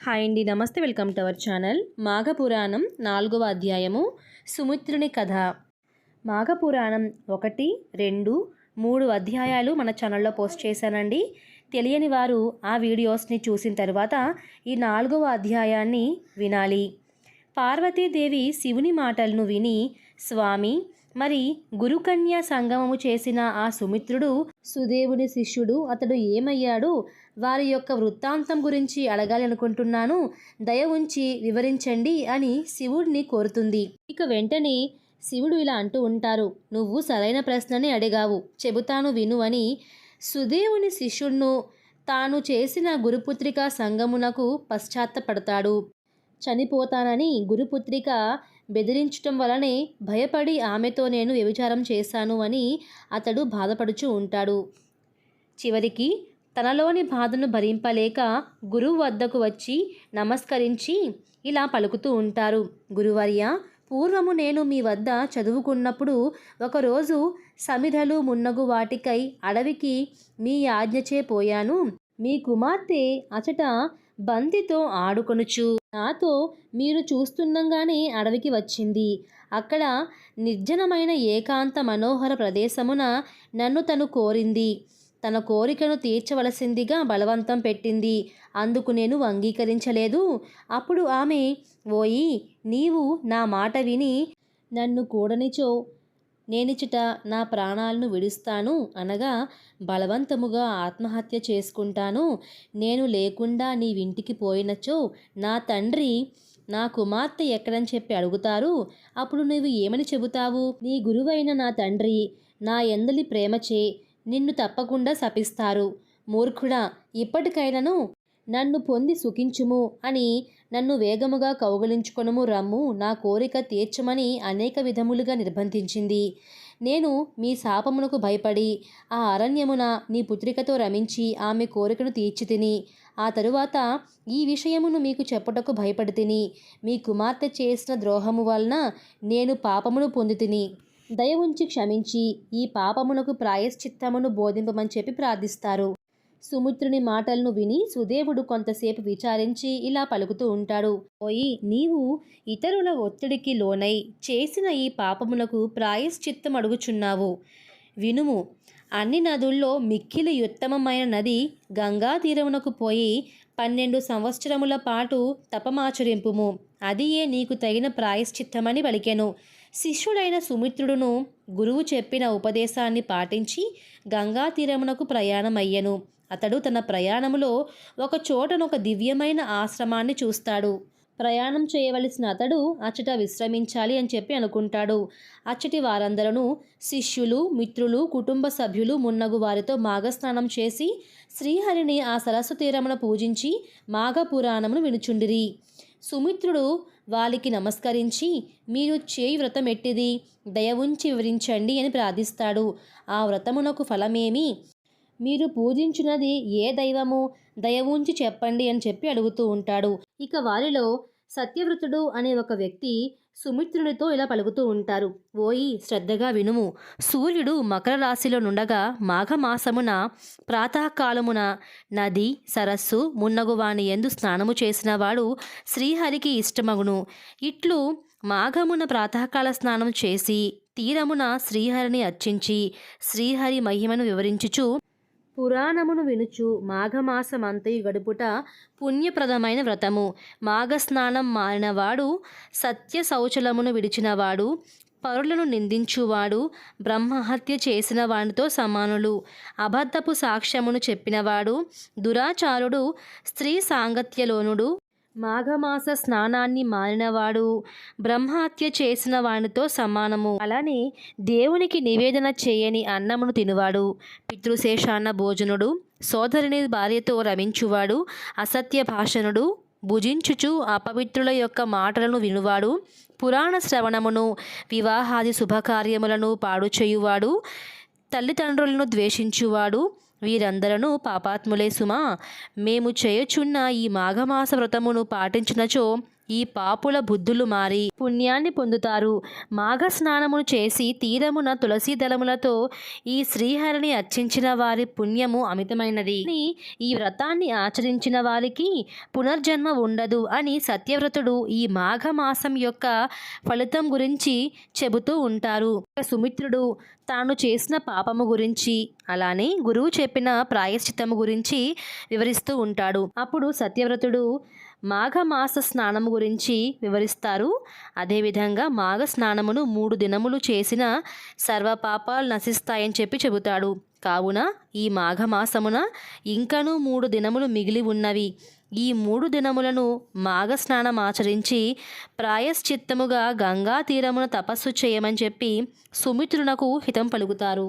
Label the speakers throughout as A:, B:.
A: Hi అండి, నమస్తే. Welcome to our channel. Maghapuranam 4వ అధ్యాయము సుమిత్రుని కథ. మాఘపురాణం 1, 2, 3 అధ్యాయాలు మన ఛానల్లో పోస్ట్ చేశానండి. తెలియని వారు ఆ వీడియోస్ని చూసిన తర్వాత ఈ 4వ అధ్యాయాన్ని వినాలి. పార్వతీదేవి శివుని మాటలను విని, స్వామి, మరి గురుకన్య సంగమము చేసిన ఆ సుమిత్రుడు సుదేవుని శిష్యుడు, అతడు ఏమయ్యాడు? వారి యొక్క వృత్తాంతం గురించి అడగాలనుకుంటున్నాను, దయ ఉంచి వివరించండి అని శివుడిని కోరుతుంది. ఇక వెంటనే శివుడు ఇలా అంటూ ఉంటారు, నువ్వు సరైన ప్రశ్నని అడిగావు, చెబుతాను విను అని సుదేవుని శిష్యుడును తాను చేసిన గురుపుత్రిక సంగమునకు పశ్చాత్తపడతాడు. చనిపోతానని గురుపుత్రిక బెదిరించటం వలనే భయపడి ఆమెతో నేను వ్యభిచారం చేశాను అని అతడు బాధపడుచూ ఉంటాడు. చివరికి తనలోని బాధను భరింపలేక గురువు వద్దకు వచ్చి నమస్కరించి ఇలా పలుకుతూ ఉంటారు, గురువర్య, పూర్వము నేను మీ వద్ద చదువుకున్నప్పుడు ఒకరోజు సమిధలు మున్నగు వాటికై అడవికి మీ ఆజ్ఞచే పోయాను. మీ కుమార్తె అచట బంతితో ఆడుకొనుచు నాతో మీరు చూస్తుండగానే అడవికి వచ్చింది. అక్కడ నిర్జనమైన ఏకాంత మనోహర ప్రదేశమున నన్ను తను కోరింది. తన కోరికను తీర్చవలసిందిగా బలవంతం పెట్టింది. అందుకు నేను అంగీకరించలేదు. అప్పుడు ఆమె, ఓయి, నీవు నా మాట విని నన్ను కూడనిచో నేనిచట నా ప్రాణాలను విడుస్తాను అనగా బలవంతముగా ఆత్మహత్య చేసుకుంటాను. నేను లేకుండా నీవింటికి పోయినచో నా తండ్రి నా కుమార్తె ఎక్కడని చెప్పి అడుగుతారు. అప్పుడు నువ్వు ఏమని చెబుతావు? నీ గురువైన నా తండ్రి నా యందలి ప్రేమచే నిన్ను తప్పకుండా శపిస్తారు. మూర్ఖుడా, ఇప్పటికైనను నన్ను పొంది సుఖించుము అని నన్ను వేగముగా కౌగలించుకొనుము రమ్ము, నా కోరిక తీర్చమని అనేక విధములుగా నిర్బంధించింది. నేను మీ శాపమునకు భయపడి ఆ అరణ్యమున నీ పుత్రికతో రమించి ఆమె కోరికను తీర్చితిని. ఆ తరువాత ఈ విషయమును మీకు చెప్పుటకు భయపడితిని. మీ కుమార్తె చేసిన ద్రోహము వలన నేను పాపమును పొందితిని. దయ ఉంచి క్షమించి ఈ పాపమునకు ప్రాయశ్చిత్తమును బోధింపమని చెప్పి ప్రార్థిస్తారు. సుమిత్రుని మాటలను విని సుదేవుడు కొంతసేపు విచారించి ఇలా పలుకుతూ ఉంటాడు, ఓయి, నీవు ఇతరుల ఒత్తిడికి లోనై చేసిన ఈ పాపములకు ప్రాయశ్చిత్తం అడుగుచున్నావు. వినుము, అన్ని నదుల్లో మిక్కిలి ఉత్తమమైన నది గంగా తీరమునకు పోయి 12 సంవత్సరముల పాటు తపమాచరింపుము. అదియే నీకు తగిన ప్రాయశ్చిత్తమని పలికెను. శిష్యుడైన సుమిత్రుడును గురువు చెప్పిన ఉపదేశాన్ని పాటించి గంగా తీరమునకు ప్రయాణమయ్యను. అతడు తన ప్రయాణములో ఒక చోటనొక దివ్యమైన ఆశ్రమాన్ని చూస్తాడు. ప్రయాణం చేయవలసిన అతడు అచ్చట విశ్రమించాలి అని చెప్పి అనుకుంటాడు. అచ్చటి వారందరూ శిష్యులు, మిత్రులు, కుటుంబ సభ్యులు మున్నగు వారితో మాఘస్నానం చేసి శ్రీహరిని ఆ సరస్సు తీరమున పూజించి మాఘపురాణమును వినుచుండిరి. సుమిత్రుడు వాళ్ళకి నమస్కరించి, మీరు చేయి వ్రతం ఎట్టిది, దయ ఉంచి వివరించండి అని ప్రార్థిస్తాడు. ఆ వ్రతమునకు ఫలమేమి? మీరు పూజించున్నది ఏ దైవము, దయ ఉంచి చెప్పండి అని చెప్పి అడుగుతూ ఉంటాడు. ఇక వారిలో సత్యవ్రతుడు అనే ఒక వ్యక్తి సుమిత్రునితో ఇలా పలుకుతూ ఉంటారు, ఓయి, శ్రద్ధగా వినుము. సూర్యుడు మకర రాశిలో నుండగా మాఘమాసమున ప్రాతకాలమున నది, సరస్సు మున్నగు వాని యందు స్నానము చేసిన వాడు శ్రీహరికి ఇష్టమగును. ఇట్లు మాఘమున ప్రాతకాల స్నానం చేసి తీరమున శ్రీహరిని అర్చించి శ్రీహరి మహిమను వివరించుచు పురాణమును వినుచు మాఘమాసమంతయు గడుపుట పుణ్యప్రదమైన వ్రతము. మాఘస్నానం మానినవాడు, సత్య శౌచలమును విడిచినవాడు, పరులను నిందించువాడు, బ్రహ్మహత్య చేసిన వానితో సమానులు. అబద్ధపు సాక్ష్యమును చెప్పినవాడు, దురాచారుడు, స్త్రీ సాంగత్యలోనుడు, మాఘమాస స్నానాన్ని మానినవాడు, బ్రహ్మహత్య చేసిన వానితో సమానము. అలానే దేవునికి నివేదన చేయని అన్నమును తినువాడు, పితృశేషాన్న భోజనుడు, సోదరుని భార్యతో రమించువాడు, అసత్య భాషణుడు, భుజించుచు అపవిత్రుల యొక్క మాటలను వినువాడు, పురాణ శ్రవణమును, వివాహాది శుభకార్యములను పాడు చేయువాడు, తల్లిదండ్రులను ద్వేషించువాడు, వీరందరూ పాపాత్ములే సుమా. మేము చేయుచున్న ఈ మాఘమాస వ్రతమును పాటించినచో ఈ పాపుల బుద్ధులు మారి పుణ్యాన్ని పొందుతారు. మాఘ స్నానమును చేసి తీరమున తులసీ దళములతో ఈ శ్రీహరిని అర్చించిన వారి పుణ్యము అమితమైనది. ఈ వ్రతాన్ని ఆచరించిన వారికి పునర్జన్మ ఉండదు అని సత్యవ్రతుడు ఈ మాఘమాసం యొక్క ఫలితం గురించి చెబుతూ ఉంటారు. సుమిత్రుడు తాను చేసిన పాపము గురించి అలానే గురువు చెప్పిన ప్రాయశ్చిత్తము గురించి వివరిస్తూ ఉంటాడు. అప్పుడు సత్యవ్రతుడు మాఘమాస స్నానము గురించి వివరిస్తారు. అదేవిధంగా మాఘ స్నానమును 3 దినములు చేసిన సర్వ పాపాలు నశిస్తాయని చెబుతాడు. కావున ఈ మాఘమాసమున ఇంకనూ 3 దినములు మిగిలి ఉన్నవి. ఈ 3 దినములను మాఘ స్నానం ఆచరించి ప్రాయశ్చిత్తముగా గంగా తీరమున తపస్సు చేయమని చెప్పి సుమిత్రునకు హితం పలుకుతారు.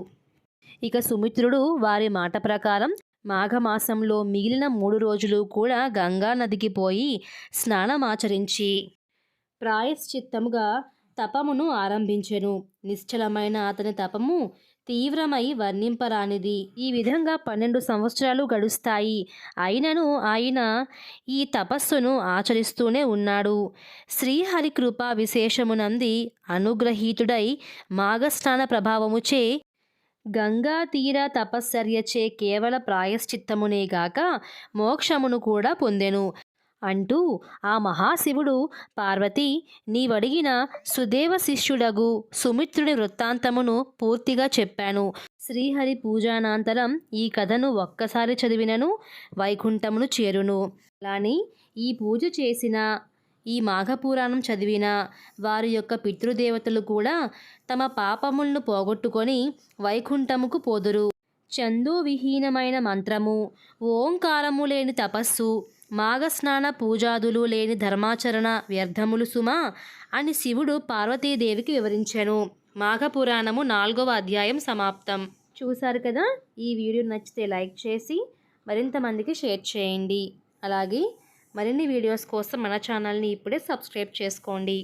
A: ఇక సుమిత్రుడు వారి మాట ప్రకారం మాఘమాసంలో మిగిలిన 3 రోజులు కూడా గంగా నదికి పోయి స్నానమాచరించి ప్రాయశ్చిత్తముగా తపమును ఆరంభించెను. నిశ్చలమైన అతని తపము తీవ్రమై వర్ణింపరానిది. ఈ విధంగా 12 సంవత్సరాలు గడుస్తాయి. అయినను ఆయన ఈ తపస్సును ఆచరిస్తూనే ఉన్నాడు. శ్రీహరి కృపా విశేషమునంది అనుగ్రహీతుడై మాఘస్నాన ప్రభావముచే గంగా తీర తపశ్చర్యచే కేవల ప్రాయశ్చిత్తమునేగాక మోక్షమును కూడా పొందెను అంటూ ఆ మహాశివుడు పార్వతి నీవడిగిన సుదేవ శిష్యుడగు సుమిత్రుడి వృత్తాంతమును పూర్తిగా చెప్పాను. శ్రీహరి పూజానంతరం ఈ కథను ఒక్కసారి చదివినను వైకుంఠమును చేరును. అలాని ఈ పూజ చేసిన ఈ మాఘపురాణం చదివిన వారి యొక్క పితృదేవతలు కూడా తమ పాపములను పోగొట్టుకొని వైకుంఠముకు పోదురు. చందోవిహీనమైన మంత్రము, ఓంకారము లేని తపస్సు, మాఘస్నాన పూజాదులు లేని ధర్మాచరణ వ్యర్థములు సుమా అని శివుడు పార్వతీదేవికి వివరించెను. మాఘపురాణము 4వ అధ్యాయం సమాప్తం. చూశారు కదా. ఈ వీడియో నచ్చితే లైక్ చేసి మరింత మందికి షేర్ చేయండి. అలాగే మరిన్ని వీడియోస్ కోసం మన ఛానల్ని ఇప్పుడే సబ్స్క్రైబ్ చేసుకోండి.